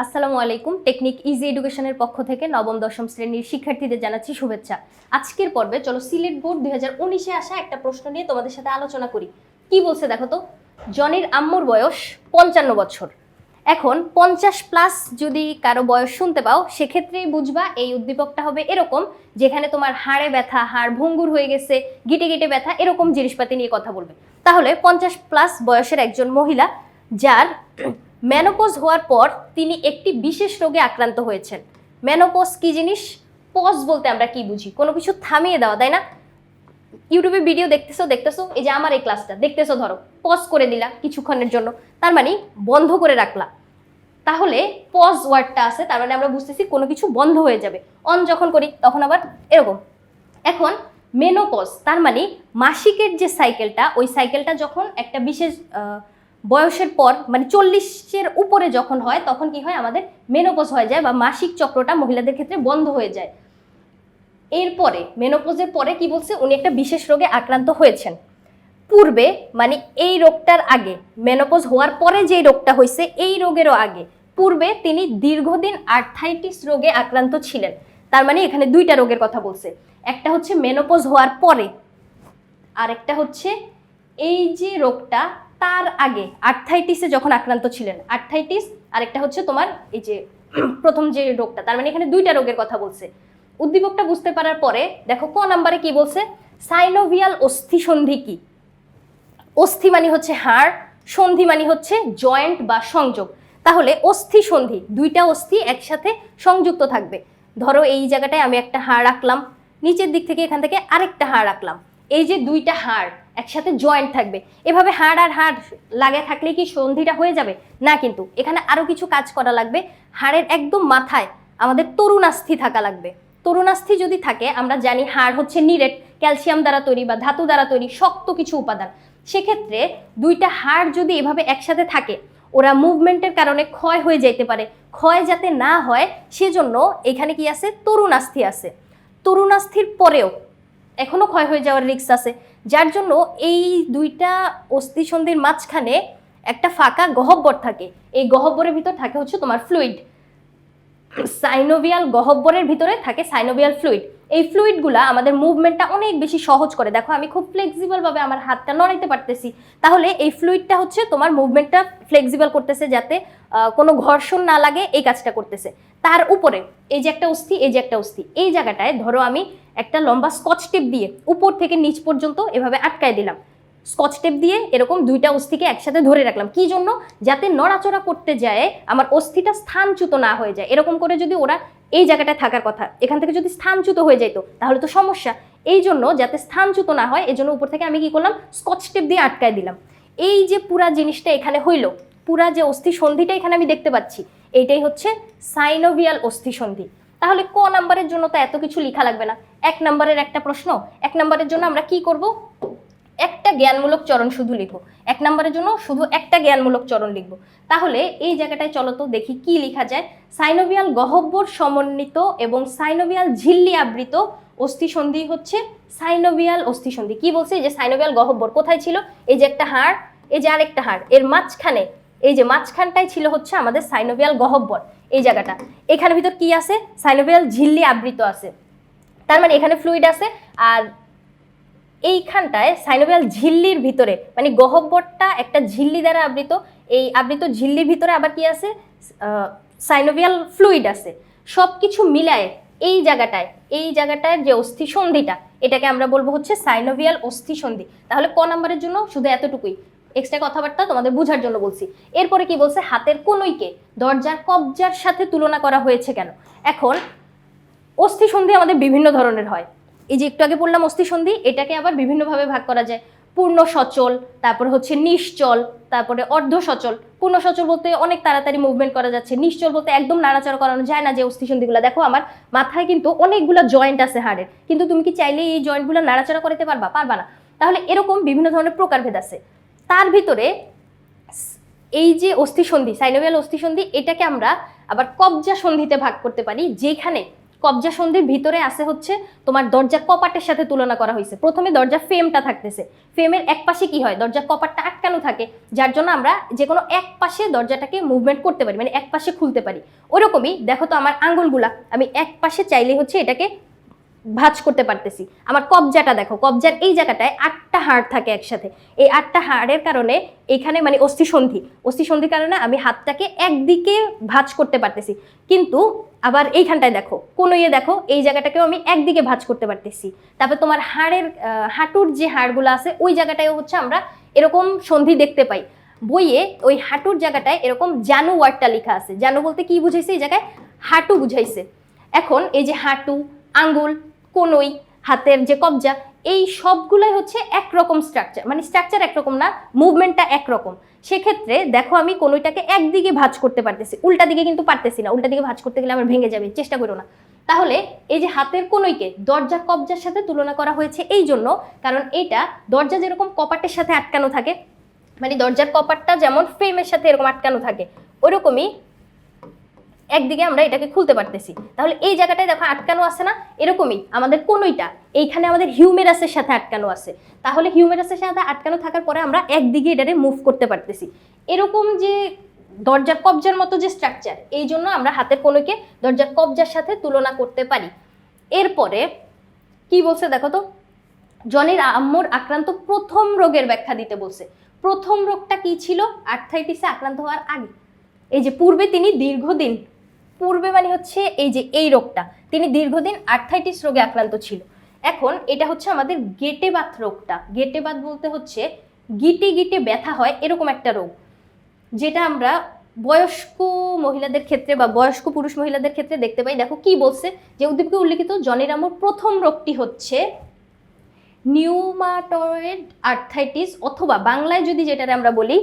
আসসালামু আলাইকুম। Technique easy এডুকেশনের পক্ষ থেকে নবম দশম শ্রেণীর শিক্ষার্থীদের জানাচ্ছি শুভেচ্ছা। আজকের পর্বে চলো সিলেট বোর্ড 2019-এ আসা একটা প্রশ্ন নিয়ে তোমাদের সাথে আলোচনা করি। কি বলছে দেখো তো, জনির আম্মুর বয়স 55 বছর। এখন 50+ যদি কারো বয়স শুনতে পাও, সেক্ষেত্রেই বুঝবা এই উদ্দীপকটা হবে এরকম, যেখানে তোমার হাড়ে ব্যথা, হাড় ভঙ্গুর হয়ে গেছে, গিটে গিটে ব্যথা, এরকম জিনিসপাতি নিয়ে কথা বলবে। তাহলে 50+ বয়সের একজন মহিলা যার মেনোপজ হওয়ার পর তিনি একটি বিশেষ রোগে আক্রান্ত হয়েছেন। মেনোপজ কি জিনিস? পজ বলতে আমরা কি বুঝি? কোনো কিছু থামিয়ে দেওয়া, তাই না? ইউটিউবে ভিডিও দেখতেছো, এই যে আমার এই ক্লাসটা দেখতেছো, ধরো পজ করে দিলা কিছুক্ষণের জন্য, তার মানে বন্ধ করে রাখলা। তাহলে পজ ওয়ার্ডটা আছে, তার মানে আমরা বুঝতেছি কোনো কিছু বন্ধ হয়ে যাবে। অন যখন করি তখন আবার এরকম। এখন মেনোপজ তার মানে মাসিকের যে সাইকেলটা, ওই সাইকেলটা যখন একটা বিশেষ বয়সের পর, মানে 40-এর উপরে যখন হয়, তখন কি হয়, আমাদের মেনোপজ হয়ে যায় বা মাসিক চক্রটা মহিলাদের ক্ষেত্রে বন্ধ হয়ে যায়। এরপরে মেনোপজের পরে কি বলছে, উনি একটা বিশেষ রোগে আক্রান্ত হয়েছেন। পূর্বে মানে এই রোগটার আগে, মেনোপজ হওয়ার পরে যে রোগটা হয়েছে এই রোগেরও আগে, পূর্বে তিনি দীর্ঘদিন আর্থাইটিস রোগে আক্রান্ত ছিলেন। তার মানে এখানে দুইটা রোগের কথা বলছে, একটা হচ্ছে মেনোপজ হওয়ার পরে, আর একটা হচ্ছে এই যে রোগটা তার আগে আর্থাইটিসে যখন আক্রান্ত ছিলেন, আর্থাইটিস, আরেকটা হচ্ছে তোমার এই যে প্রথম যে রোগটা। তার মানে এখানে দুইটা রোগের কথা বলছে। উদ্দীপকটা বুঝতে পারার পরে দেখো ক নাম্বারে কি বলছে, সাইনোভিয়াল অস্থি সন্ধি কি? অস্থি মানে হচ্ছে হাড়, সন্ধি মানে হচ্ছে জয়েন্ট বা সংযোগ। তাহলে অস্থি সন্ধি, দুইটা অস্থি একসাথে সংযুক্ত থাকবে। ধরো এই জায়গাটায় আমি একটা হাড় রাখলাম, নিচের দিক থেকে এখান থেকে আরেকটা হাড় রাখলাম, এই যে দুইটা হাড় একসাথে জয়েন্ট থাকবে। এভাবে হাড় আর হাড় লাগে থাকলে কি সন্ধিটা হয়ে যাবে? না, কিন্তু এখানে আরো কিছু কাজ করা লাগবে। হাড়ের একদম মাথায় আমাদের তরুণাস্থি থাকা লাগবে। তরুণাস্থি যদি থাকে, আমরা জানি হাড় হচ্ছে নিরেট, ক্যালসিয়াম দ্বারা তৈরি বা ধাতু দ্বারা তৈরি শক্ত কিছু উপাদান। সেক্ষেত্রে দুইটা হাড় যদি এভাবে একসাথে থাকে, ওরা মুভমেন্টের কারণে ক্ষয় হয়ে যাইতে পারে। ক্ষয় যাতে না হয় সেজন্য এখানে কি আছে, তরুণাস্থি আছে। তরুণাস্থির পরেও এখনো ক্ষয় হয়ে যাওয়ার রিস্ক আছে, যার জন্য এই দুইটা অস্থিসন্ধির মাঝখানে একটা ফাঁকা গহ্বর থাকে। এই গহ্বরের ভিতর থাকে হচ্ছে তোমার ফ্লুইড, সাইনোভিয়াল গহ্বরের ভিতরে থাকে সাইনোভিয়াল ফ্লুইড। এই ফ্লুইডগুলা আমাদের মুভমেন্টটা অনেক বেশি সহজ করে। দেখো আমি খুব ফ্লেক্সিবল ভাবে আমার হাতটা নড়াইতে পারতেছি, তাহলে এই ফ্লুইডটা হচ্ছে তোমার মুভমেন্টটা ফ্লেক্সিবল করতেছে, যাতে কোনো ঘর্ষণ না লাগে, এই কাজটা করতেছে। তার উপরে এই যে একটা অস্থি, এই যে একটা অস্থি, এই জায়গাটায় ধরো আমি একটা লম্বা স্কচ টেপ দিয়ে উপর থেকে নিচ পর্যন্ত এভাবে আটকায় দিলাম। স্কচ টেপ দিয়ে এরকম দুইটা অস্থিকে একসাথে ধরে রাখলাম, কি জন্য? যাতে নড়াচড়া করতে যায় আমার অস্থিটা স্থানচ্যুত না হয়ে যায়। এরকম করে যদি ওরা এই জায়গাটায় থাকার কথা, এখান থেকে যদি স্থানচ্যুত হয়ে যেত তাহলে তো সমস্যা। এই জন্য যাতে স্থানচ্যুত না হয়, এই জন্য উপর থেকে আমি কি করলাম, স্কচ টেপ দিয়ে আটকায় দিলাম। এই যে পুরা জিনিসটা এখানে হইলো, পুরা যে অস্থি সন্ধিটা এখানে আমি দেখতে পাচ্ছি, এইটাই হচ্ছে সাইনোভিয়াল অস্থি সন্ধি। তাহলে ক নাম্বারের জন্য তো এত কিছু লেখা লাগবে না, 1 নাম্বারের একটা প্রশ্ন। 1 নাম্বারের জন্য আমরা কি করব, একটা জ্ঞানমূলক চরণ শুধু লিখবো। 1 নাম্বারের জন্য শুধু একটা জ্ঞানমূলক চরণ লিখবো। তাহলে এই জায়গাটায় চলো তো দেখি কি লেখা যায়। সাইনোভিয়াল গহ্বর সমন্বিত এবং সাইনোভিয়াল ঝিল্লি আবৃত অস্থিসন্ধি হচ্ছে সাইনোভিয়াল অস্থিসন্ধি। কি বলছে, এই যে সাইনোভিয়াল গহ্বর কোথায় ছিল, এই যে একটা হাড়, এই যে আরেকটা হাড়, এর মাঝখানে, এই যে মাঝখানটাই ছিল হচ্ছে আমাদের সাইনোভিয়াল গহ্বর। এই জায়গাটা, এখানে ভিতর কি আছে, সাইনোভিয়াল ঝিল্লি আবৃত আছে। তার মানে এখানে ফ্লুইড আছে, আর এইখানটায় সাইনোভিয়াল ঝিল্লির ভিতরে, মানে গহ্বরটা একটা ঝিল্লি দ্বারা আবৃত, এই আবৃত ঝিল্লির ভিতরে আবার কি আছে, সাইনোভিয়াল ফ্লুইড আছে। সব কিছু মিলায় এই জায়গাটায় যে অস্থিসন্ধিটা, এটাকে আমরা বলবো হচ্ছে সাইনোভিয়াল অস্থিসন্ধি। তাহলে ক নাম্বারের জন্য শুধু এতটুকুই, এক্সট্রা কথাবার্তা তোমাদের বোঝার জন্য বলছি। এরপরে কি বলছে, হাতের কনুইকে দরজার কবজার সাথে তুলনা করা হয়েছে কেন? এখন অস্থিসন্ধি আমাদের বিভিন্ন ধরনের হয়। এই যে একটু আগে বললাম অস্থিসন্ধি, এটাকে আবার বিভিন্নভাবে ভাগ করা যায়। পূর্ণ সচল, তারপরে হচ্ছে নিশ্চল, তারপরে অর্ধ সচল। পূর্ণ সচল বলতে অনেক তাড়াতাড়ি মুভমেন্ট করা যাচ্ছে, নিশ্চল বলতে একদম নাড়াচাড়া করানো যায় না যে অস্থিসন্ধিগুলো। দেখো আমার মাথায় কিন্তু অনেকগুলো জয়েন্ট আছে হাড়ের, কিন্তু তুমি কি চাইলে এই জয়েন্টগুলো নাড়াচাড়া করতে পারবা? পারবা না। তাহলে এরকম বিভিন্ন ধরনের প্রকারভেদ আছে। তার ভিতরে এই যে অস্থিসন্ধি, সাইনোভিয়াল অস্থিসন্ধি, এটাকে আমরা আবার কবজা সন্ধিতে ভাগ করতে পারি, যেখানে কবজা সন্ধির ভিতরে আছে হচ্ছে তোমার দরজার কপাটের সাথে তুলনা করা হয়েছে। প্রথমে দরজার ফ্রেমটা থাকতেছে, ফ্রেমের এক পাশে কি হয়, দরজার কপাটটা আটকানো থাকে, যার জন্য আমরা যে কোনো এক পাশে দরজাটাকে মুভমেন্ট করতে পারি, মানে এক পাশে খুলতে পারি। ওরকমই দেখো তো আমার আঙ্গুলগুলা, আমি এক পাশে চাইলে হচ্ছে এটাকে ভাঁজ করতে পারতেছি। আমার কবজাটা দেখো, কবজার এই জায়গাটায় 8টা হাড় থাকে একসাথে। এই 8টা হাড়ের কারণে এখানে মানে অস্থিসন্ধির কারণে আমি হাতটাকে একদিকে ভাঁজ করতে পারতেছি। কিন্তু আবার এইখানটায় দেখো, দেখো এই জায়গাটাকেও আমি একদিকে ভাঁজ করতে পারতেছি। তারপর তোমার হাঁটুর যে হাড়গুলো আছে ওই জায়গাটায়ও হচ্ছে আমরা এরকম সন্ধি দেখতে পাই। বইয়ে ওই হাঁটুর জায়গাটায় এরকম জানু ওয়ার্ডটা লেখা আছে। জানু বলতে কি বুঝাইছে, এই জায়গায় হাঁটু বুঝাইছে। এখন এই যে হাঁটু, আঙ্গুল, কোনই, হাতের যে কবজা, এই সবগুলাই হচ্ছে একরকম স্ট্রাকচার, মানে স্ট্রাকচার একরকম না, মুভমেন্টটা একরকম। সেক্ষেত্রে দেখো আমি কোনইটাকে একদিকে ভাঁজ করতে পারতেছি, উল্টা দিকে কিন্তু পারতেছি না। উল্টা দিকে ভাঁজ করতে গেলে আমার ভেঙে যাবে, চেষ্টা করো না। তাহলে এই যে হাতের কোনইকে দরজার কবজার সাথে তুলনা করা হয়েছে এই জন্য, কারণ এইটা দরজা যেরকম কপাটের সাথে আটকানো থাকে, মানে দরজার কপাটটা যেমন ফ্রেমের সাথে এরকম আটকানো থাকে, ওইরকমই একদিকে আমরা এটাকে খুলতে পারতেছি। তাহলে এই জায়গাটায় দেখো আটকানো আছে না, এরকমই আমাদের কোনইটা এইখানে আমাদের হিউমেরাসের সাথে আটকানো আছে। তাহলে হিউমেরাসের সাথে আটকানো থাকার পরে আমরা একদিকে এটাকে মুভ করতে পারতেছি। এরকম যে দরজার কবজার মতো যে স্ট্রাকচার, এই জন্য আমরা হাতের কোনইকে দরজার কবজার সাথে তুলনা করতে পারি। এরপরে কি বলছে দেখো তো, জনির আম্মুর আক্রান্ত প্রথম রোগের ব্যাখ্যা দিতে বলছে। প্রথম রোগটা কি ছিল, আর্থ্রাইটিসে আক্রান্ত হওয়ার আগে। এই যে পূর্বে তিনি দীর্ঘদিন, পূর্বে মানে হচ্ছে এই যে এই রোগটা, তিনি দীর্ঘদিন আর্থ্রাইটিস রোগে আক্রান্ত ছিল। এখন এটা হচ্ছে আমাদের গেটে বাত রোগটা। গেটে বাত বলতে হচ্ছে গিটে গিটে ব্যথা হয় এরকম একটা রোগ, যেটা আমরা বয়স্ক মহিলাদের ক্ষেত্রে বা বয়স্ক পুরুষ মহিলাদের ক্ষেত্রে দেখতে পাই। দেখো কি বলছে, যে উদ্দীপকে উল্লিখিত জনির আম্মুর প্রথম রোগটি হচ্ছে নিউমাটয়েড আর্থ্রাইটিস, অথবা বাংলায় যদি যেটা আমরা বলি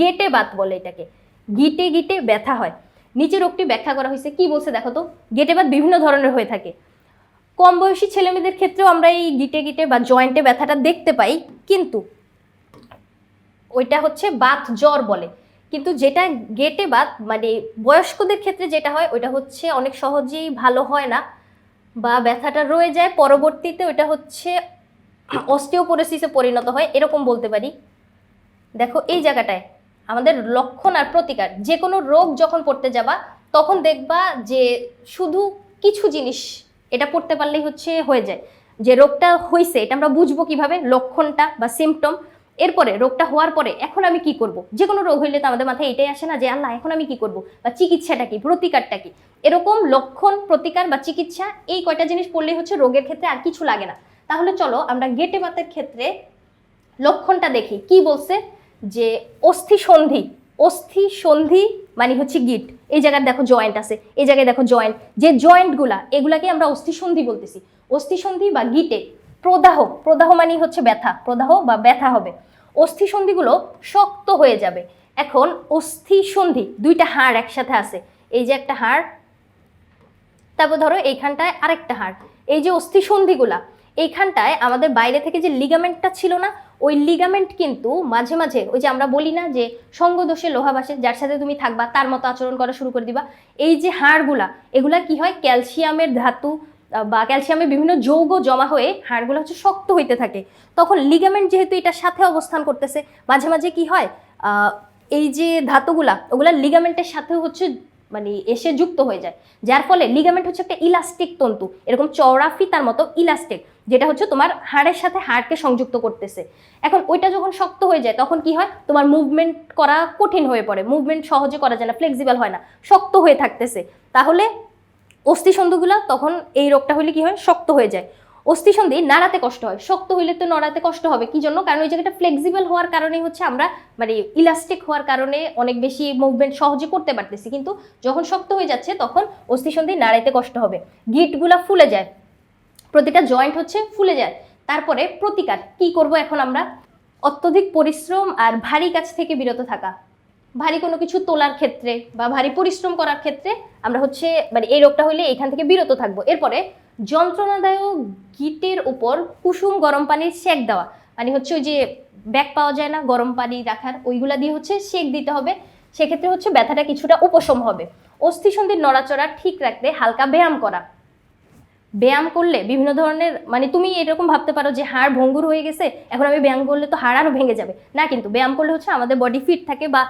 গেটে বাত বলে, এটাকে গিটে গিটে ব্যথা হয়। নিচে রোগটি ব্যাখ্যা করা হয়েছে। কি বলছে দেখো তো, গেটে বাত বিভিন্ন ধরনের হয়ে থাকে। কম বয়সী ছেলেমেয়েদের ক্ষেত্রেও আমরা এই গিটে গিটে বা জয়েন্টে ব্যথাটা দেখতে পাই, কিন্তু ওইটা হচ্ছে বাত জ্বর বলে। কিন্তু যেটা গেটে বাত মানে বয়স্কদের ক্ষেত্রে যেটা হয়, ওইটা হচ্ছে অনেক সহজেই ভালো হয় না, বা ব্যথাটা রয়ে যায়, পরবর্তীতে ওইটা হচ্ছে অস্টিওপোরোসিসে পরিণত হয়, এরকম বলতে পারি। দেখো এই জায়গাটায় আমাদের লক্ষণ আর প্রতিকার, যে কোনো রোগ যখন পড়তে যাবা তখন দেখবা যে শুধু কিছু জিনিস এটা পড়তে পারলেই হচ্ছে হয়ে যায়। যে রোগটা হয়েছে এটা আমরা বুঝবো কিভাবে, লক্ষণটা বা সিমটম। এরপরে রোগটা হওয়ার পরে এখন আমি কি করব, যে কোনো রোগ হইলে তো আমাদের মাথায় এটাই আসে না যে আল্লাহ এখন আমি কি করব, বা চিকিৎসাটা কি, প্রতিকারটা কি। এরকম লক্ষণ, প্রতিকার বা চিকিৎসা, এই কয়টা জিনিস পড়লেই হচ্ছে রোগের ক্ষেত্রে আর কিছু লাগে না। তাহলে চলো আমরা গেটে বাতের ক্ষেত্রে লক্ষণটা দেখি। কি বলছে, যে অস্থি সন্ধি মানে হচ্ছে গিট, এই জায়গায় দেখো জয়েন্ট আছে, এই জায়গায় দেখো জয়েন্ট, যে জয়েন্টগুলা এগুলাকে আমরা অস্থি সন্ধি বলতেছি। অস্থি সন্ধি বা গিটে প্রদাহ মানে হচ্ছে ব্যথা, প্রদাহ বা ব্যথা হবে। অস্থি সন্ধিগুলো শক্ত হয়ে যাবে। এখন অস্থি সন্ধি, দুইটা হাড় একসাথে আছে, এই যে একটা হাড়, তারপর ধরো এইখানটায় আরেকটা হাড়, এই যে অস্থি সন্ধিগুলা, এইখানটায় আমাদের বাইরে থেকে যে লিগামেন্টটা ছিল না, ওই লিগামেন্ট কিন্তু মাঝে মাঝে ওই যে আমরা বলি না যে সঙ্গদোষে লোহা বাসে, যার সাথে তুমি থাকবা তার মতো আচরণ করা শুরু করে দিবা। এই যে হাড়গুলা, এগুলা কি হয়, ক্যালসিয়ামের ধাতু বা ক্যালসিয়ামের বিভিন্ন যৌগ জমা হয়ে হাড়গুলো হচ্ছে শক্ত হইতে থাকে। তখন লিগামেন্ট যেহেতু এটার সাথে অবস্থান করতেছে, মাঝে মাঝে কি হয়, এই যে ধাতুগুলা ওগুলা লিগামেন্টের সাথেও হচ্ছে মানে এসে যুক্ত হয়ে যায়, যার ফলে লিগামেন্ট হচ্ছে একটা ইলাস্টিক তন্তু, এরকম চওড়া ফিতার মতো ইলাস্টিক, যেটা হচ্ছে তোমার হাড়ের সাথে হাড়কে সংযুক্ত করতেছে। এখন ওইটা যখন শক্ত হয়ে যায় তখন কি হয়, তোমার মুভমেন্ট করা কঠিন হয়ে পড়ে, মুভমেন্ট সহজে করা যায় না, ফ্লেক্সিবল হয় না, শক্ত হয়ে থাকতেছে। তাহলে অস্থিসন্ধিগুলা তখন এই রোগটা হলে কি হয়, শক্ত হয়ে যায়। অস্থিসন্ধি নাড়াতে কষ্ট হয়, শক্ত হইলে তো নড়াতে কষ্ট হবে, কি জন্য, কারণ ওই জায়গাটা ফ্লেক্সিবল হওয়ার কারণেই হচ্ছে আমরা মানে ইলাস্টিক হওয়ার কারণে অনেক বেশি মুভমেন্ট সহজে করতে পারতেছি, কিন্তু যখন শক্ত হয়ে যাচ্ছে তখন অস্থিসন্ধি নাড়াইতে কষ্ট হবে। গিটগুলা ফুলে যায়, প্রতিটা জয়েন্ট হচ্ছে ফুলে যায়। তারপরে প্রতিকার কি করব এখন আমরা, অত্যধিক পরিশ্রম আর ভারী কাজ থেকে বিরত থাকা। ভারী কোনো কিছু তোলার ক্ষেত্রে বা ভারী পরিশ্রম করার ক্ষেত্রে আমরা হচ্ছে মানে এই রোগটা হলে এখান থেকে বিরত থাকবো। এরপরে যন্ত্রণাদায়ক গিটের উপর কুসুম গরম পানির সেক দেওয়া, মানে হচ্ছে ওই যে ব্যাগ পাওয়া যায় না গরম পানি রাখার, ওইগুলা দিয়ে হচ্ছে সেক দিতে হবে, সেক্ষেত্রে হচ্ছে ব্যথাটা কিছুটা উপশম হবে। অস্থিসন্ধির নড়াচড়া ঠিক রাখতে হালকা ব্যায়াম করা। ব্যায়াম করলে বিভিন্ন ধরনের, মানে তুমি এরকম ভাবতে পারো যে হাড় ভঙ্গুর হয়ে গেছে, এখন আমি ব্যায়াম করলে তো হাড় আরও ভেঙে যাবে, না, কিন্তু ব্যায়াম করলে হচ্ছে আমাদের বডি ফিট থাকে, বা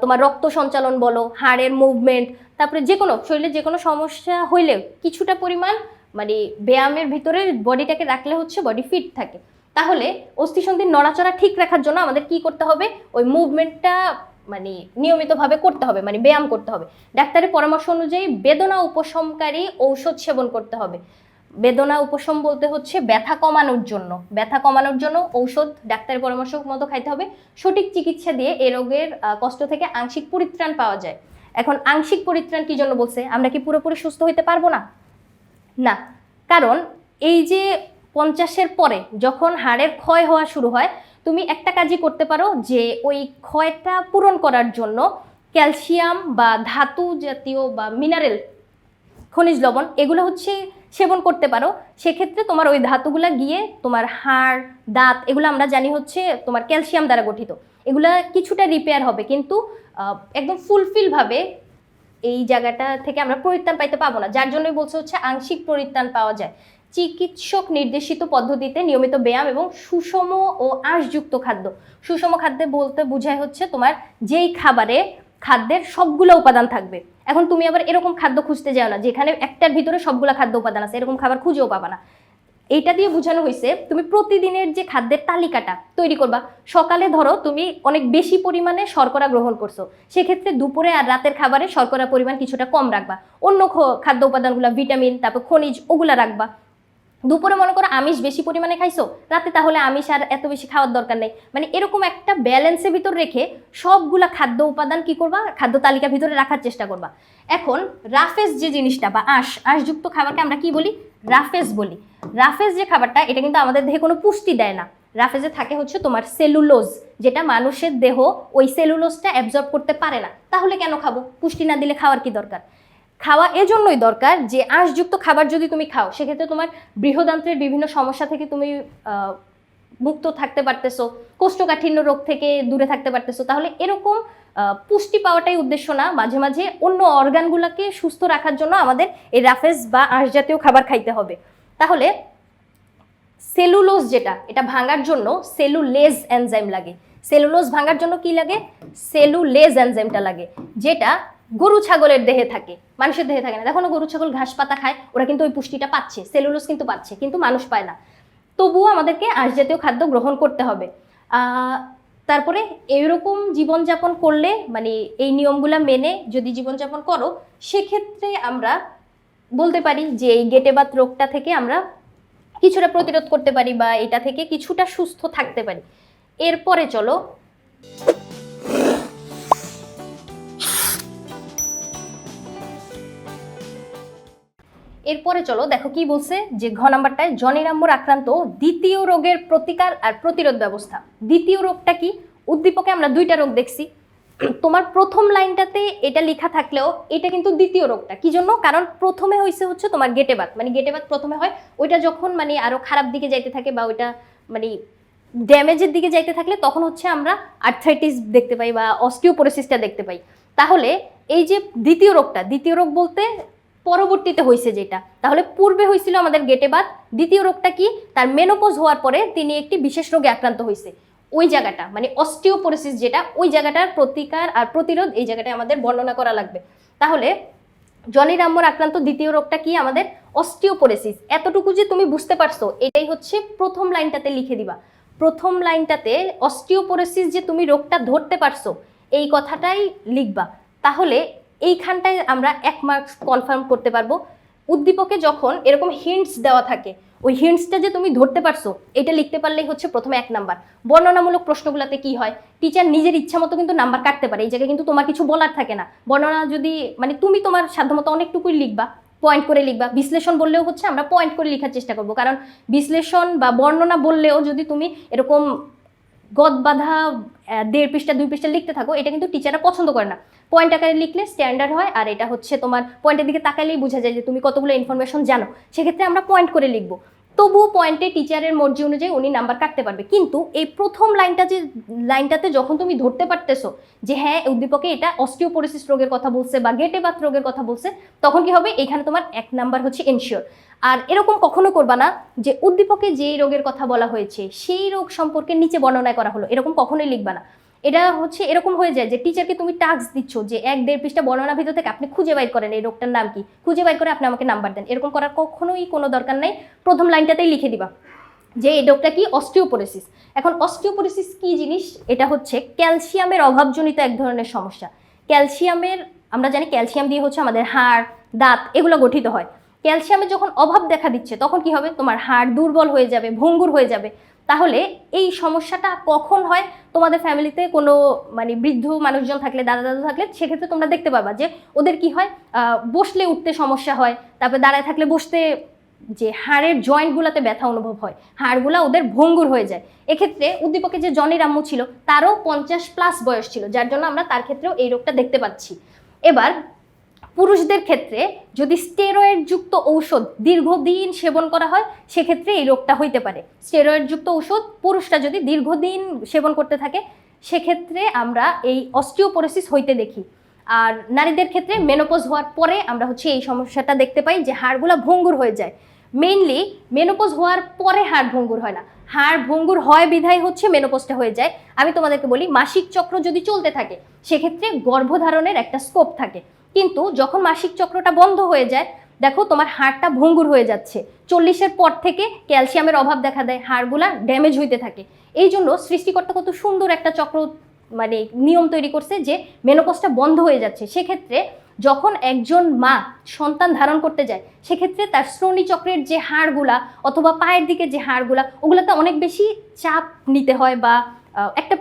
তোমার রক্ত সঞ্চালন বলো, হাড়ের মুভমেন্ট, তারপরে যে কোনো শরীরে যে কোনো সমস্যা হইলেও কিছুটা পরিমাণ মানে ব্যায়ামের ভিতরে বডিটাকে রাখলে হচ্ছে বডি ফিট থাকে। তাহলে অস্থিসন্ধির নড়াচড়া ঠিক রাখার জন্য আমাদের কি করতে হবে, ওই মুভমেন্টটা মানে নিয়মিতভাবে করতে হবে, মানে ব্যায়াম করতে হবে। ডাক্তারের পরামর্শ অনুযায়ী বেদনা উপশমকারী ঔষধ সেবন করতে হবে। বেদনা উপশম বলতে হচ্ছে ব্যথা কমানোর জন্য, ব্যথা কমানোর জন্য ঔষধ ডাক্তারের পরামর্শ মতো খাইতে হবে। সঠিক চিকিৎসা দিয়ে এ রোগের কষ্ট থেকে আংশিক পরিত্রাণ পাওয়া যায়। এখন আংশিক পরিত্রাণ কি জন্য বলছে? আমরা কি পুরোপুরি সুস্থ হইতে পারবো না? না, কারণ এই যে 50-এর পরে যখন হাড়ের ক্ষয় হওয়া শুরু হয়, তুমি একটা কাজই করতে পারো, যে ওই ক্ষয়টা পূরণ করার জন্য ক্যালসিয়াম বা ধাতু জাতীয় বা মিনারেল, খনিজ লবণ, এগুলো হচ্ছে সেবন করতে পারো। সেক্ষেত্রে তোমার ওই ধাতুগুলা গিয়ে তোমার হাড়, দাঁত, এগুলো আমরা জানি হচ্ছে তোমার ক্যালসিয়াম দ্বারা গঠিত, এগুলা কিছুটা রিপেয়ার হবে, কিন্তু একদম ফুলফিলভাবে এই জায়গাটা থেকে আমরা পরিত্রাণ পাইতে পাবো না। যার জন্যই বলছে হচ্ছে আংশিক পরিত্রাণ পাওয়া যায় চিকিৎসক নির্দেশিত পদ্ধতিতে নিয়মিত ব্যায়াম এবং সুষম ও আঁশযুক্ত খাদ্য। সুষম খাদ্যে বলতে বোঝায় হচ্ছে তোমার যেই খাবারে খাদ্যের সবগুলো উপাদান থাকবে। এখন তুমি আবার এরকম খাদ্য খুঁজতে যাও না যেখানে একটার ভিতরে সবগুলো খাদ্য উপাদান আছে, এরকম খাবার খুঁজেও পাবা না। এইটা দিয়ে বোঝানো হয়েছে তুমি প্রতিদিনের যে খাদ্যের তালিকাটা তৈরি করবা। সকালে ধরো তুমি অনেক বেশি পরিমাণে শর্করা গ্রহণ করছো, সেক্ষেত্রে দুপুরে আর রাতের খাবারে শর্করা পরিমাণ কিছুটা কম রাখবা। অন্য খাদ্য উপাদানগুলো, ভিটামিন, তারপর খনিজ, ওগুলা রাখবা। দুপুরে মনে করো আমিষ বেশি পরিমাণে খাইছো, রাতে তাহলে আমিষ আর এত বেশি খাওয়ার দরকার নেই। মানে এরকম একটা ব্যালেন্সের ভিতর রেখে সবগুলা খাদ্য উপাদান কি করবা, খাদ্য তালিকার ভিতরে রাখার চেষ্টা করবা। এখন রাফেজ যে জিনিসটা বা আঁশযুক্ত খাবারকে আমরা কি বলি, রাফেজ বলি। রাফেজ যে খাবারটা, এটা কিন্তু আমাদের দেহে কোনো পুষ্টি দেয় না। রাফেজে থাকে হচ্ছে তোমার সেলুলোজ, যেটা মানুষের দেহ ওই সেলুলোজটা অ্যাবজর্ব করতে পারে না। তাহলে কেন খাবো? পুষ্টি না দিলে খাওয়ার কি দরকার? খাওয়া এজন্যই দরকার যে আঁশযুক্ত খাবার যদি তুমি খাও, সেক্ষেত্রে তোমার বৃহদান্ত্রের বিভিন্ন সমস্যা থেকে তুমি মুক্ত থাকতে পারতেছো, কোষ্ঠকাঠিন্য রোগ থেকে দূরে থাকতে পারতেছো। তাহলে এরকম পুষ্টি পাওয়াটাই উদ্দেশ্য না, মাঝে মাঝে অন্য অর্গানগুলোকে সুস্থ রাখার জন্য আমাদের এই রাফেজ বা আঁশ জাতীয় খাবার খাইতে হবে। তাহলে সেলুলোজ যেটা, এটা ভাঙার জন্য সেলুলেজ এনজাইম লাগে। সেলুলোজ ভাঙার জন্য কি লাগে? সেলুলেজ এনজাইমটা লাগে, যেটা গরু ছাগলের দেহে থাকে, মানুষের দেহে থাকে না। দেখো না, গরু ছাগল ঘাস পাতা খায়, ওরা কিন্তু ওই পুষ্টিটা পাচ্ছে, সেলুলোজ কিন্তু পাচ্ছে, কিন্তু মানুষ পায় না। তবুও আমাদেরকে আঁশ জাতীয় খাদ্য গ্রহণ করতে হবে। তারপরে এইরকম জীবনযাপন করলে, মানে এই নিয়মগুলা মেনে যদি জীবনযাপন করো, সেক্ষেত্রে আমরা বলতে পারি যে এই গেটেবাত রোগটা থেকে আমরা কিছুটা প্রতিরোধ করতে পারি, বা এটা থেকে কিছুটা সুস্থ থাকতে পারি। এরপরে চলো দেখো কি বলছে, যে ঘ নাম্বারটায় জনির আম্মুর আক্রান্ত দ্বিতীয় রোগের প্রতিকার আর প্রতিরোধ ব্যবস্থা। দ্বিতীয় রোগটা কি? উদ্দীপকে আমরা দুইটা রোগ দেখছি, তোমার প্রথম লাইনটাতে এটা লেখা থাকলেও এটা কিন্তু দ্বিতীয় রোগটা। কি জন্য? কারণ প্রথমে হচ্ছে তোমার গেটেবাত, মানে গেটেবাত প্রথমে হয়, ওইটা যখন মানে আরো খারাপ দিকে যাইতে থাকে বা ওইটা মানে ড্যামেজের দিকে যাইতে থাকলে তখন হচ্ছে আমরা আর্থ্রাইটিস দেখতে পাই বা অস্টিওপোরোসিসটা দেখতে পাই। তাহলে এই যে দ্বিতীয় রোগটা, দ্বিতীয় রোগ বলতে পরবর্তীতে হয়েছে যেটা, তাহলে পূর্বে হয়েছিল আমাদের গেটেবাত। দ্বিতীয় রোগটা কি? তার মেনোপজ হওয়ার পরে তিনি একটি বিশেষ রোগে আক্রান্ত হয়েছে। ওই জায়গাটা মানে অস্টিওপোরোসিস যেটা, ওই জায়গাটার প্রতিকার আর প্রতিরোধ এই জায়গাটায় আমাদের বর্ণনা করা লাগবে। তাহলে জনির আম্মুর আক্রান্ত দ্বিতীয় রোগটা কি? আমাদের অস্টিওপোরোসিস। এতটুকু যে তুমি বুঝতে পারছো, এটাই হচ্ছে প্রথম লাইনটাতে লিখে দিবা। প্রথম লাইনটাতে অস্টিওপোরোসিস যে তুমি রোগটা ধরতে পারছো, এই কথাটাই লিখবা। তাহলে এইখানটায় আমরা 1 মার্কস কনফার্ম করতে পারবো। উদ্দীপকে যখন এরকম হিন্টস দেওয়া থাকে, ওই হিন্টসটা যে তুমি ধরতে পারছো, এটা লিখতে পারলেই হচ্ছে প্রথমে 1 নাম্বার। বর্ণনামূলক প্রশ্নগুলোতে কি হয়, টিচার নিজের ইচ্ছা মতো কিন্তু নাম্বার কাটতে পারে, এই জায়গায় কিন্তু তোমার কিছু বলার থাকে না। বর্ণনা যদি মানে তুমি তোমার সাধ্যমতো অনেকটুকুই লিখবা, পয়েন্ট করে লিখবা। বিশ্লেষণ বললেও হচ্ছে আমরা পয়েন্ট করে লেখার চেষ্টা করবো, কারণ বিশ্লেষণ বা বর্ণনা বললেও যদি তুমি এরকম গদ বাঁধা 1.5 পৃষ্ঠা 2 পৃষ্ঠা লিখতে থাকো, এটা কিন্তু টিচাররা পছন্দ করে না। পয়েন্ট আকারে লিখলে স্ট্যান্ডার্ড হয়, আর এটা হচ্ছে তোমার পয়েন্টের দিকে তাকালেই বোঝা যায় যে তুমি কতগুলো ইনফরমেশন জানো। সেক্ষেত্রে আমরা পয়েন্ট করে লিখবো। তবু পয়েন্টে টিচারের মর্জি অনুযায়ী উনি নাম্বার কাটতে পারবে। কিন্তু এই প্রথম লাইনটাতে যখন তুমি ধরতে পারতেছো যে হ্যাঁ উদ্দীপকে এটা অস্টিওপোরোসিস রোগের কথা বলছে বা গেটে বাত রোগের কথা বলছে, তখন কি হবে, এখানে তোমার 1 নাম্বার হচ্ছে এনশিওর। আর এরকম কখনো করবা না যে উদ্দীপকে যেই রোগের কথা বলা হয়েছে সেই রোগ সম্পর্কে নিচে বর্ণনা করা হলো, এরকম কখনোই লিখবা না। এটা হচ্ছে এরকম হয়ে যায় যে টিচারকে তুমি টাস্ক দিচ্ছ যে 1-1.5 পৃষ্ঠা বর্ণনার ভিতর থেকে আপনি খুঁজে বাইর করেন এই রোগটার নাম কি, খুঁজে বাইর করে আপনি আমাকে নাম্বার দেন। এরকম করার কখনোই কোনো দরকার নাই। প্রথম লাইনটাতেই লিখে দিবা যে এই রোগটা কি, অস্টিওপোরোসিস। এখন অস্টিওপোরোসিস কি জিনিস, এটা হচ্ছে ক্যালসিয়ামের অভাবজনিত এক ধরনের সমস্যা। ক্যালসিয়ামের, আমরা জানি ক্যালসিয়াম দিয়ে হচ্ছে আমাদের হাড়, দাঁত এগুলো গঠিত হয়। ক্যালসিয়ামের যখন অভাব দেখা দিচ্ছে তখন কি হবে, তোমার হাড় দুর্বল হয়ে যাবে, ভঙ্গুর হয়ে যাবে। তাহলে এই সমস্যাটা কখন হয়, তোমাদের ফ্যামিলিতে কোনো মানে বৃদ্ধ মানুষজন থাকলে, দাদা দাদু থাকলে, সেক্ষেত্রে তোমরা দেখতে পাবা যে ওদের কি হয়, বসলে উঠতে সমস্যা হয়, তারপরে দাঁড়ায় থাকলে বসতে যে হাড়ের জয়েন্টগুলোতে ব্যথা অনুভব হয়, হাড়গুলা ওদের ভঙ্গুর হয়ে যায়। এক্ষেত্রে উদ্দীপকে যে জনির আম্মু ছিল তারও 50+ বয়স ছিল, যার জন্য আমরা তার ক্ষেত্রেও এই রোগটা দেখতে পাচ্ছি। এবার পুরুষদের ক্ষেত্রে যদি স্টেরয়েড যুক্ত ঔষধ দীর্ঘদিন সেবন করা হয় সেক্ষেত্রে এই রোগটা হইতে পারে। স্টেরয়েড যুক্ত ঔষধ পুরুষরা যদি দীর্ঘদিন সেবন করতে থাকে সেক্ষেত্রে আমরা এই অস্টিওপোরোসিস হইতে দেখি। আর নারীদের ক্ষেত্রে মেনোপজ হওয়ার পরে আমরা হচ্ছে এই সমস্যাটা দেখতে পাই যে হাড়গুলা ভঙ্গুর হয়ে যায়। মেইনলি মেনোপজ হওয়ার পরে হাড় ভঙ্গুর হয় না, হাড় ভঙ্গুর হয় বিধায় হচ্ছে মেনোপজটা হয়ে যায়। আমি তোমাদেরকে বলি, মাসিক চক্র যদি চলতে থাকে সেক্ষেত্রে গর্ভধারণের একটা স্কোপ থাকে, কিন্তু যখন মাসিক চক্রটা বন্ধ হয়ে যায়, দেখো তোমার হাড়টা ভঙ্গুর হয়ে যাচ্ছে। 40-এর পর থেকে ক্যালসিয়ামের অভাব দেখা দেয়, হাড়গুলা ড্যামেজ হইতে থাকে। এই জন্য সৃষ্টিকর্তা কত সুন্দর একটা চক্র মানে নিয়ম তৈরি করছে যে মেনোপজটা বন্ধ হয়ে যাচ্ছে। সেক্ষেত্রে যখন একজন মা সন্তান ধারণ করতে যায় সেক্ষেত্রে তার শ্রোণী চক্রের যে হাড়গুলা অথবা পায়ের দিকে যে হাড়গুলা ওগুলাতে অনেক বেশি চাপ নিতে হয় বা একটা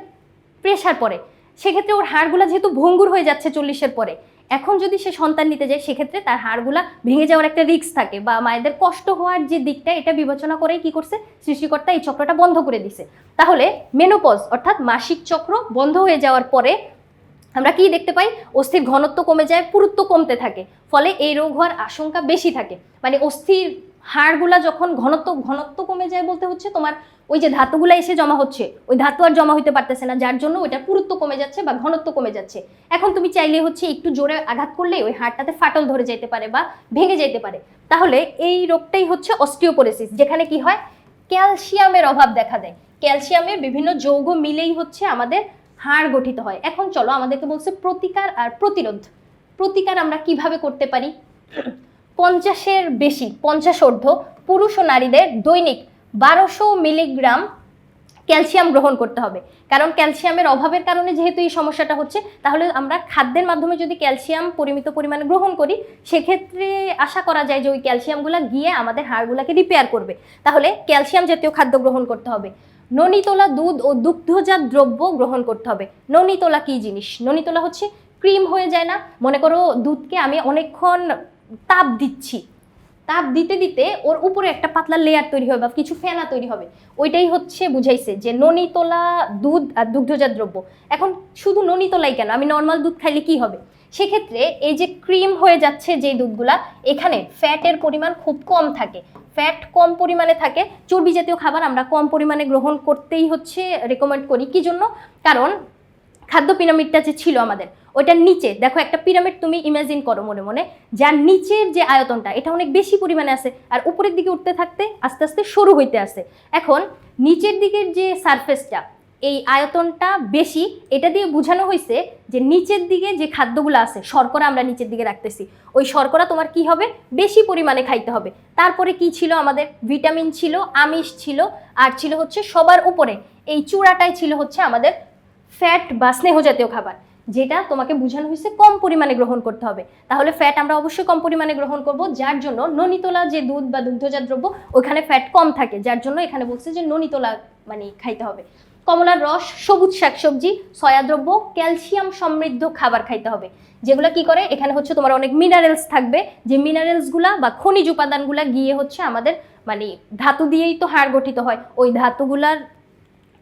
প্রেশার পড়ে। সেক্ষেত্রে ওর হাড়গুলা যেহেতু ভঙ্গুর হয়ে যাচ্ছে 40-এর পরে, এখন যদি সে সন্তান নিতে যায় সেক্ষেত্রে তার হাড়গুলা ভেঙে যাওয়ার একটা রিস্ক থাকে বা মায়েদের কষ্ট হওয়ার যে দিকটা এটা বিবেচনা করেই কি করছে সৃষ্টিকর্তা এই চক্রটা বন্ধ করে দিছে। তাহলে মেনোপজ অর্থাৎ মাসিক চক্র বন্ধ হয়ে যাওয়ার পরে আমরা কি দেখতে পাই, অস্থির ঘনত্ব কমে যায়, পুরুত্ব কমতে থাকে, ফলে এই রোগ হওয়ার আশঙ্কা বেশি থাকে। মানে অস্থির হাড়গুলা যখন ঘনত্ব কমে যায় বলতে হচ্ছে তোমার ওই যে ধাতুগুলা এসে জমা হচ্ছে ওই ধাতু আর জমা হইতে পারতেছে না, যার জন্য ওইটার পুরুত্ব কমে যাচ্ছে বা ঘনত্ব কমে যাচ্ছে। এখন তুমি চাইলে হচ্ছে একটু জোরে আঘাত করলে ওই হাড়টাতে ফাটল ধরে যেতে পারে বা ভেঙে যেতে পারে। তাহলে এই রোগটাই হচ্ছে অস্টিওপোরোসিস, যেখানে কি হয় ক্যালসিয়ামের অভাব দেখা দেয়। ক্যালসিয়ামের বিভিন্ন যৌগ মিলেই হচ্ছে আমাদের হাড় গঠিত হয়। এখন চলো আমাদেরকে বলছে প্রতিকার আর প্রতিরোধ। প্রতিকার আমরা কিভাবে করতে পারি, 50-এর বেশি 50 ঊর্ধ্ব পুরুষ ও নারীদের দৈনিক 1200 মিলিগ্রাম ক্যালসিয়াম গ্রহণ করতে হবে। কারণ ক্যালসিয়ামের অভাবের কারণে যেহেতু এই সমস্যাটা হচ্ছে, তাহলে আমরা খাদ্যের মাধ্যমে যদি ক্যালসিয়াম পরিমিত পরিমাণে গ্রহণ করি সেক্ষেত্রে আশা করা যায় যে ওই ক্যালসিয়ামগুলো গিয়ে আমাদের হাড়গুলোকে রিপেয়ার করবে। তাহলে ক্যালসিয়াম জাতীয় খাদ্য গ্রহণ করতে হবে। ননিতোলা দুধ ও দুগ্ধজাত দ্রব্য গ্রহণ করতে হবে। ননিতোলা কি জিনিস, ননিতোলা হচ্ছে ক্রিম হয়ে যায় না, মনে করো দুধকে আমি অনেকক্ষণ তাপ দিচ্ছি, তাপ দিতে দিতে ওর উপরে একটা পাতলা লেয়ার তৈরি হবে বা কিছু ফেনা তৈরি হবে, ওইটাই হচ্ছে বুঝাইছে যে ননিতোলা দুধ আর দুগ্ধজাত দ্রব্য। এখন শুধু ননিতোলাই কেন, আমি নর্মাল দুধ খাইলে কি হবে, সেক্ষেত্রে এই যে ক্রিম হয়ে যাচ্ছে যে দুধগুলা, এখানে ফ্যাটের পরিমাণ খুব কম থাকে, ফ্যাট কম পরিমাণে থাকে। চর্বি জাতীয় খাবার আমরা কম পরিমাণে গ্রহণ করতেই হচ্ছে রেকমেন্ড করি। কি জন্য, কারণ খাদ্য পিরামিডটা যে ছিল আমাদের ওইটার নিচে দেখো একটা পিরামিড তুমি ইমাজিন করো মনে মনে, যার নিচের যে আয়তনটা এটা অনেক বেশি পরিমাণে আছে আর উপরের দিকে উঠতে থাকতে আস্তে আস্তে সরু হইতে আসে। এখন নিচের দিকের যে সারফেসটা এই আয়তনটা বেশি, এটা দিয়ে বোঝানো হয়েছে যে নিচের দিকে যে খাদ্যগুলো আছে, শর্করা আমরা নিচের দিকে রাখতেছি, ওই শর্করা তোমার কি হবে বেশি পরিমাণে খাইতে হবে। তারপরে কি ছিল আমাদের, ভিটামিন ছিল, আমিষ ছিল, আর ছিল হচ্ছে সবার উপরে এই চূড়াটাই ছিল হচ্ছে আমাদের ফ্যাট বা স্নেহ জাতীয় খাবার, যেটা তোমাকে বোঝানো হয়েছে কম পরিমাণে গ্রহণ করতে হবে। তাহলে ফ্যাট আমরা অবশ্যই কম পরিমাণে গ্রহণ করব, যার জন্য ননিতোলা যে দুধ বা দুগ্ধজাত দ্রব্য ওইখানে ফ্যাট কম থাকে, যার জন্য এখানে বলছে যে ননিতোলা মানে খাইতে হবে। কমলার রস, সবুজ শাকসবজি, সয়াদ্রব্য, ক্যালসিয়াম সমৃদ্ধ খাবার খাইতে হবে, যেগুলো কি করে এখানে হচ্ছে তোমার অনেক মিনারেলস থাকবে, যে মিনারেলসগুলা বা খনিজ উপাদানগুলা গিয়ে হচ্ছে আমাদের মানে ধাতু দিয়েই তো হাড় গঠিত হয়, ওই ধাতুগুলার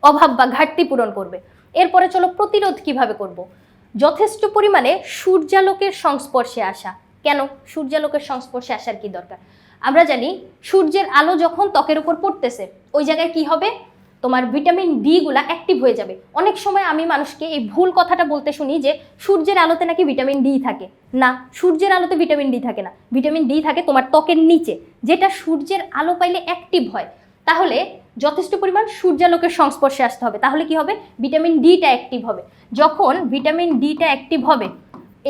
অভাব বা ঘাটতি পূরণ করবে। এরপরে চলো প্রতিরোধ কিভাবে করব। যথেষ্ট পরিমাণে সূর্যালোকের সংস্পর্শে আসা। কেন সূর্যালোকের সংস্পর্শে আসার কি দরকার, আমরা জানি সূর্যের আলো যখন ত্বকের উপর পড়তেছে ওই জায়গায় কি হবে, তোমার ভিটামিন ডি গুলা অ্যাক্টিভ হয়ে যাবে। অনেক সময় আমি মানুষকে এই ভুল কথাটা বলতে শুনি যে সূর্যের আলোতে নাকি ভিটামিন ডি থাকে। না, সূর্যের আলোতে ভিটামিন ডি থাকে না, ভিটামিন ডি থাকে তোমার ত্বকের নিচে, যেটা সূর্যের আলো পাইলে অ্যাক্টিভ হয়। তাহলে যথেষ্ট পরিমাণ সূর্যালোকের সংস্পর্শে আসতে হবে, তাহলে কি হবে, ভিটামিন ডিটা অ্যাক্টিভ হবে। যখন ভিটামিন ডিটা অ্যাক্টিভ হবে,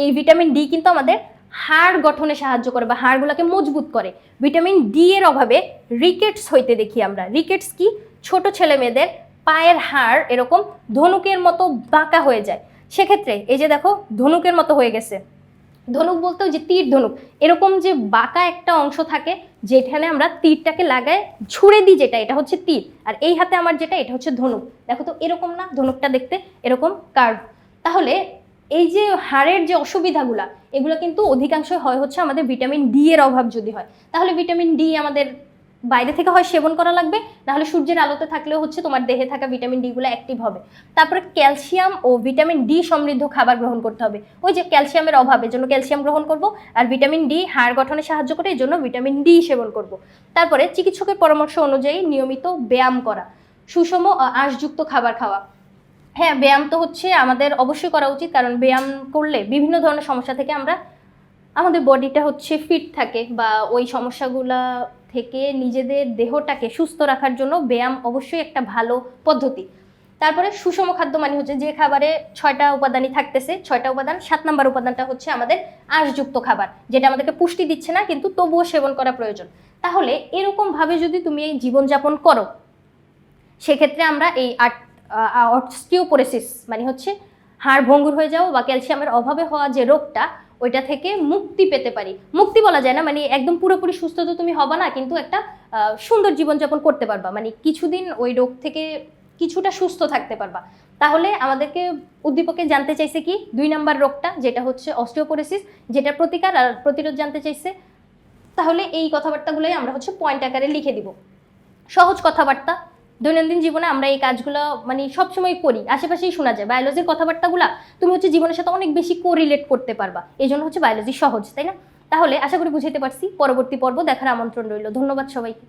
এই ভিটামিন ডি কিন্তু আমাদের হাড় গঠনে সাহায্য করে বা হাড়গুলোকে মজবুত করে। ভিটামিন ডি এর অভাবে রিকেটস হইতে দেখি আমরা। রিকেটস কি, ছোট ছেলে মেয়েদের পায়ের হাড় এরকম ধনুকের মতো বাঁকা হয়ে যায়। সেক্ষেত্রে এই যে দেখো ধনুকের মতো হয়ে গেছে, ধনুক বলতে ওই যে তীর ধনুক, এরকম যে বাঁকা একটা অংশ থাকে যেখানে আমরা তীরটাকে লাগাই ছুঁড়ে দিই, যেটা এটা হচ্ছে তীর, আর এই হাতে আমার যেটা এটা হচ্ছে ধনুক। দেখো তো এরকম না ধনুকটা দেখতে, এরকম কার্ভ। তাহলে এই যে হাড়ের যে অসুবিধাগুলা এগুলো কিন্তু অধিকাংশই হয় হচ্ছে আমাদের ভিটামিন ডি এর অভাব যদি হয়। তাহলে ভিটামিন ডি আমাদের বাইরে থেকে হয় সেবন করা লাগবে, নাহলে সূর্যের আলোতে থাকলেও হচ্ছে তোমার দেহে থাকা ভিটামিন ডি গুলো অ্যাক্টিভ হবে। তারপরে ক্যালসিয়াম ও ভিটামিন ডি সমৃদ্ধ খাবার গ্রহণ করতে হবে। ওই যে ক্যালসিয়ামের অভাবের জন্য ক্যালসিয়াম গ্রহণ করব, আর ভিটামিন ডি হাড় গঠনে সাহায্য করে, এই জন্য ভিটামিন ডি সেবন করব। তারপরে চিকিৎসকের পরামর্শ অনুযায়ী নিয়মিত ব্যায়াম করা, সুষম আঁশযুক্ত খাবার খাওয়া। হ্যাঁ, ব্যায়াম তো হচ্ছে আমাদের অবশ্যই করা উচিত, কারণ ব্যায়াম করলে বিভিন্ন ধরনের সমস্যা থেকে আমরা আমাদের বডিটা হচ্ছে ফিট থাকে, বা ওই সমস্যাগুলা থেকে নিজেদের দেহটাকে সুস্থ রাখার জন্য ব্যায়াম অবশ্যই একটা ভালো পদ্ধতি। তারপরে সুষম খাদ্য মানে হচ্ছে যে খাবারে 6টা উপাদানই থাকতেছে, 6টা উপাদান, 7 নম্বর উপাদানটা হচ্ছে আমাদের আঁশযুক্ত খাবার, যেটা আমাদেরকে পুষ্টি দিচ্ছে না কিন্তু তবুও সেবন করা প্রয়োজন। তাহলে এরকমভাবে যদি তুমি এই জীবনযাপন করো, সেক্ষেত্রে আমরা এই অস্টিওপোরোসিস মানে হচ্ছে হাড় ভঙ্গুর হয়ে যাওয়া বা ক্যালসিয়ামের অভাবে হওয়া যে রোগটা, ওইটা থেকে মুক্তি পেতে পারি। মুক্তি বলা যায় না, মানে একদম পুরোপুরি সুস্থ তো তুমি হবা না, কিন্তু একটা সুন্দর জীবনযাপন করতে পারবা, মানে কিছুদিন ওই রোগ থেকে কিছুটা সুস্থ থাকতে পারবা। তাহলে আমাদেরকে উদ্দীপকে জানতে চাইছে কি 2 নম্বর রোগটা, যেটা হচ্ছে অস্টিওপোরোসিস, যেটা প্রতিকার আর প্রতিরোধ জানতে চাইছে। তাহলে এই কথাবার্তাগুলোই আমরা হচ্ছে পয়েন্ট আকারে লিখে দিব। সহজ কথাবার্তা, দৈনন্দিন জীবনে আমরা এই কাজগুলো মানে সবসময় করি, আশেপাশেই শোনা যায়। বায়োলজির কথাবার্তাগুলো তুমি হচ্ছে জীবনের সাথে অনেক বেশি কোরিলেট করতে পারবা, এই জন্য হচ্ছে বায়োলজি সহজ, তাই না? তাহলে আশা করি বুঝাইতে পারছি। পরবর্তী পর্ব দেখার আমন্ত্রণ রইল। ধন্যবাদ সবাইকে।